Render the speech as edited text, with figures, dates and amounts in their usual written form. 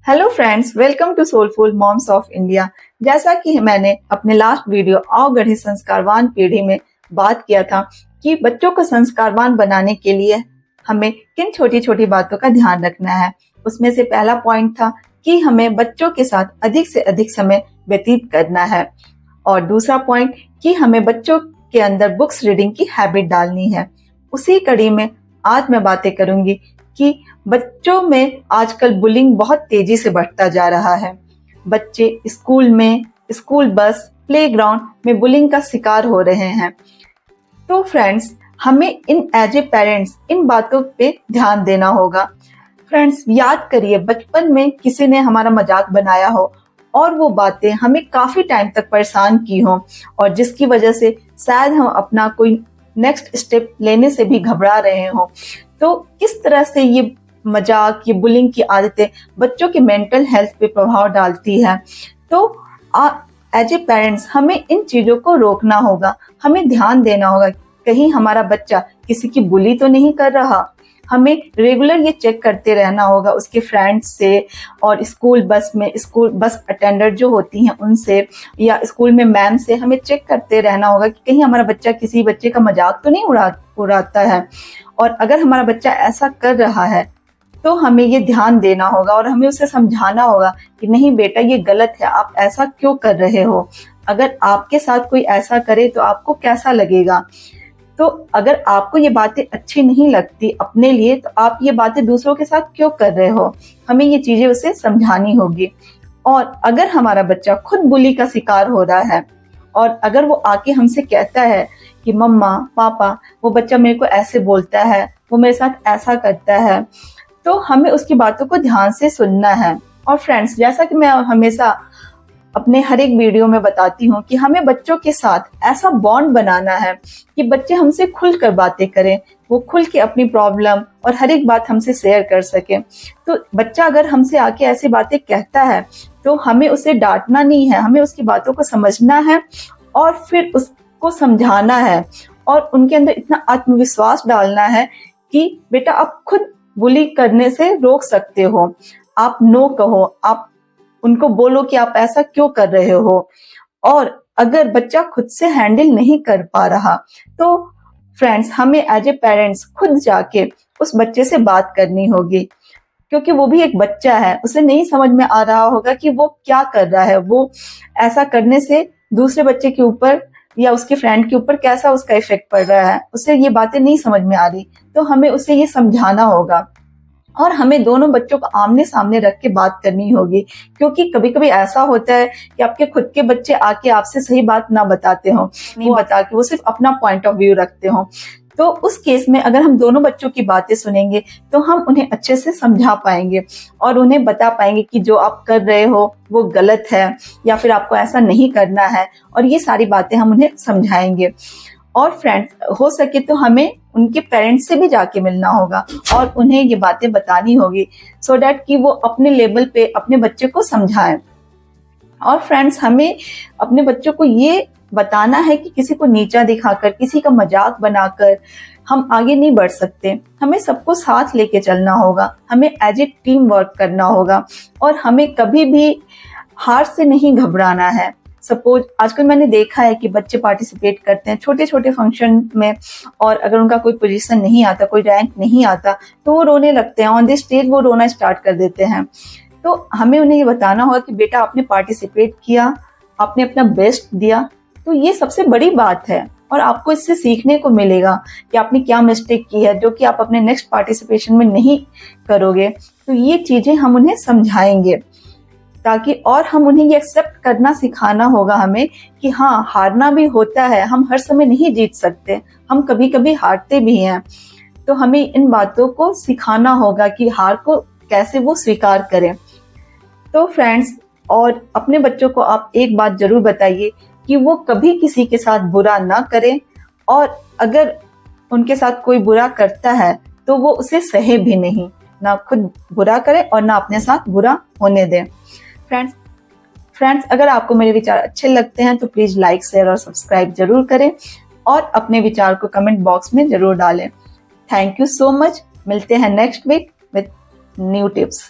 Hello friends, welcome to soulful moms of India. जैसा कि मैंने अपने लास्ट वीडियो आओ गढ़ी संस्कारवान पीढ़ी में बात किया था कि बच्चों को संस्कारवान बनाने के लिए हमें किन छोटी छोटी बातों का ध्यान रखना है। उसमें से पहला पॉइंट था कि हमें बच्चों के साथ अधिक से अधिक समय व्यतीत करना है, और दूसरा पॉइंट कि हमें बच्चों के अंदर बुक्स रीडिंग की हैबिट डालनी है। उसी कड़ी में आज मैं बातें करूंगी कि बच्चों में आजकल बुलिंग बहुत तेजी से बढ़ता जा रहा है। बच्चे स्कूल में, स्कूल बस, प्लेग्राउंड में बुलिंग का शिकार हो रहे हैं। तो फ्रेंड्स, हमें एज ए पेरेंट्स इन बातों पे ध्यान देना होगा। फ्रेंड्स, याद करिए बचपन में किसी ने हमारा मजाक बनाया हो और वो बातें हमें काफी टाइम तक परेशान की हो, और जिसकी वजह से शायद हम अपना कोई नेक्स्ट स्टेप लेने से भी घबरा रहे हो। तो किस तरह से ये मजाक, ये बुलिंग की आदतें बच्चों की मेंटल हेल्थ पे प्रभाव डालती है। तो एज ए पेरेंट्स हमें इन चीजों को रोकना होगा, हमें ध्यान देना होगा कहीं हमारा बच्चा किसी की बुली तो नहीं कर रहा। हमें रेगुलर ये चेक करते रहना होगा उसके फ्रेंड्स से, और स्कूल बस में स्कूल बस अटेंडर जो होती हैं उनसे, या स्कूल में मैम से हमें चेक करते रहना होगा कि कहीं हमारा बच्चा किसी बच्चे का मजाक तो नहीं उड़ाता है। और अगर हमारा बच्चा ऐसा कर रहा है तो हमें ये ध्यान देना होगा और हमें उसे समझाना होगा कि नहीं बेटा, ये गलत है, आप ऐसा क्यों कर रहे हो। अगर आपके साथ कोई ऐसा करे तो आपको कैसा लगेगा। तो अगर आपको ये बातें अच्छी नहीं लगती अपने लिए, तो आप ये बातें दूसरों के साथ क्यों कर रहे हो। हमें ये चीजें उसे समझानी होगी। और अगर हमारा बच्चा खुद बुली का शिकार हो रहा है और अगर वो आके हमसे कहता है कि मम्मा, पापा, वो बच्चा मेरे को ऐसे बोलता है, वो मेरे साथ ऐसा करता है, तो हमें उसकी बातों को ध्यान से सुनना है। और फ्रेंड्स, जैसा कि मैं हमेशा अपने हर एक वीडियो में बताती हूँ कि हमें बच्चों के साथ ऐसा बॉन्ड बनाना है कि बच्चे हमसे खुलकर बातें करें, वो खुल के अपनी प्रॉब्लम और हर एक बात हमसे शेयर कर सके। तो बच्चा अगर हमसे आके ऐसी बातें कहता है तो हमें उसे डांटना नहीं है, हमें उसकी बातों को समझना है और फिर उसको समझाना है और उनके अंदर इतना आत्मविश्वास डालना है कि बेटा, आप खुद बुली करने से रोक सकते हो। आप नो कहो, आप उनको बोलो कि आप ऐसा क्यों कर रहे हो। और अगर बच्चा खुद से हैंडल नहीं कर पा रहा तो फ्रेंड्स, हमें एज ए पेरेंट्स खुद जाके उस बच्चे से बात करनी होगी, क्योंकि वो भी एक बच्चा है। उसे नहीं समझ में आ रहा होगा कि वो क्या कर रहा है, वो ऐसा करने से दूसरे बच्चे के ऊपर या उसके फ्रेंड के ऊपर कैसा उसका इफेक्ट पड़ रहा है। उसे ये बातें नहीं समझ में आ रही, तो हमें उसे ये समझाना होगा और हमें दोनों बच्चों को आमने सामने रख के बात करनी होगी। क्योंकि कभी कभी ऐसा होता है कि आपके खुद के बच्चे आके आपसे सही बात ना बताते हो, नहीं बता के वो सिर्फ अपना पॉइंट ऑफ व्यू रखते हो। तो उस केस में अगर हम दोनों बच्चों की बातें सुनेंगे तो हम उन्हें अच्छे से समझा पाएंगे और उन्हें बता पाएंगे कि जो आप कर रहे हो वो गलत है, या फिर आपको ऐसा नहीं करना है, और ये सारी बातें हम उन्हें समझाएंगे। और फ्रेंड्स, हो सके तो हमें उनके पेरेंट्स से भी जाके मिलना होगा और उन्हें ये बातें बतानी होगी, सो दैट कि वो अपने लेवल पे अपने बच्चे को समझाएं। और फ्रेंड्स, हमें अपने बच्चों को ये बताना है कि किसी को नीचा दिखाकर, किसी का मजाक बनाकर हम आगे नहीं बढ़ सकते। हमें सबको साथ लेके चलना होगा, हमें एज ए टीम वर्क करना होगा और हमें कभी भी हार से नहीं घबराना है। सपोज आजकल मैंने देखा है कि बच्चे पार्टिसिपेट करते हैं छोटे छोटे फंक्शन में, और अगर उनका कोई पोजीशन नहीं आता, कोई रैंक नहीं आता, तो वो रोने लगते हैं। ऑन द स्टेज वो रोना स्टार्ट कर देते हैं। तो हमें उन्हें ये बताना होगा कि बेटा, आपने पार्टिसिपेट किया, आपने अपना बेस्ट दिया, तो ये सबसे बड़ी बात है और आपको इससे सीखने को मिलेगा कि आपने क्या मिस्टेक की है जो कि आप अपने नेक्स्ट पार्टिसिपेशन में नहीं करोगे। तो ये चीजें हम उन्हें समझाएंगे, ताकि और हम उन्हें ये एक्सेप्ट करना सिखाना होगा हमें कि हाँ, हारना भी होता है, हम हर समय नहीं जीत सकते, हम कभी कभी हारते भी हैं। तो हमें इन बातों को सिखाना होगा कि हार को कैसे वो स्वीकार करें। तो फ्रेंड्स, और अपने बच्चों को आप एक बात जरूर बताइए कि वो कभी किसी के साथ बुरा ना करें, और अगर उनके साथ कोई बुरा करता है तो वो उसे सहे भी नहीं, ना खुद बुरा करें और ना अपने साथ बुरा होने दें। फ्रेंड्स, अगर आपको मेरे विचार अच्छे लगते हैं तो प्लीज लाइक, शेयर और सब्सक्राइब जरूर करें और अपने विचार को कमेंट बॉक्स में जरूर डालें। Thank you so much. मिलते हैं next week with new tips.